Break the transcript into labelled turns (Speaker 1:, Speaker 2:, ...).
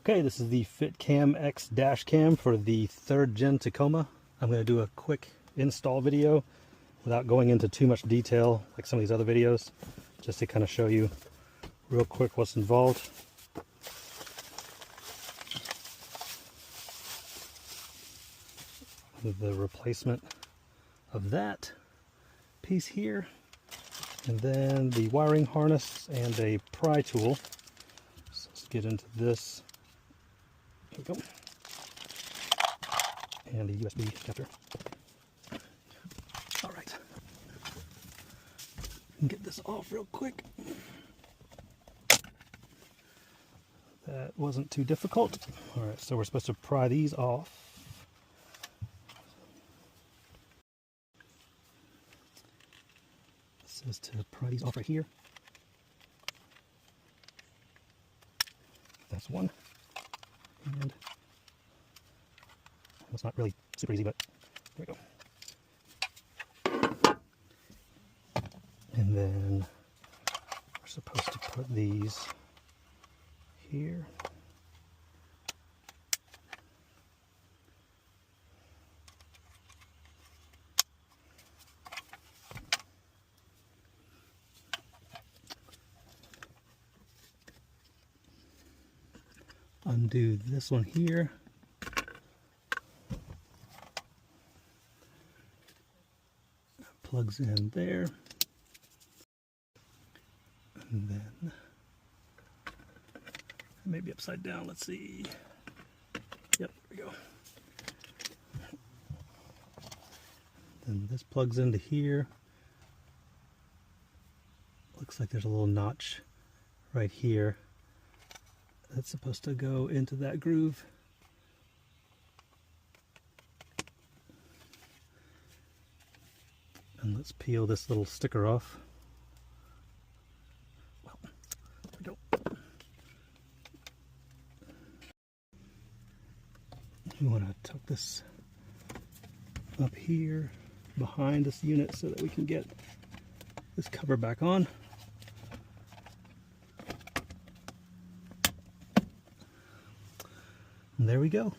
Speaker 1: Okay, this is the FITCAMX Dashcam for the 3rd gen Tacoma. I'm going to do a quick install video without going into too much detail like some of these other videos, just to kind of show you real quick what's involved. The replacement of that piece here, and then the wiring harness and a pry tool. So let's get into this. Here we go. And the USB adapter. All right. Get this off real quick. That wasn't too difficult. All right, so we're supposed to pry these off. This is to pry these off right here. That's one. And it's not really super easy, but there we go. And then we're supposed to put these here. Undo this one here. Plugs in there. And then maybe upside down, let's see. Yep, there we go. Then this plugs into here. Looks like there's a little notch right here. That's supposed to go into that groove. And let's peel this little sticker off. Well, there we go. You want to tuck this up here behind this unit so that we can get this cover back on. And there we go.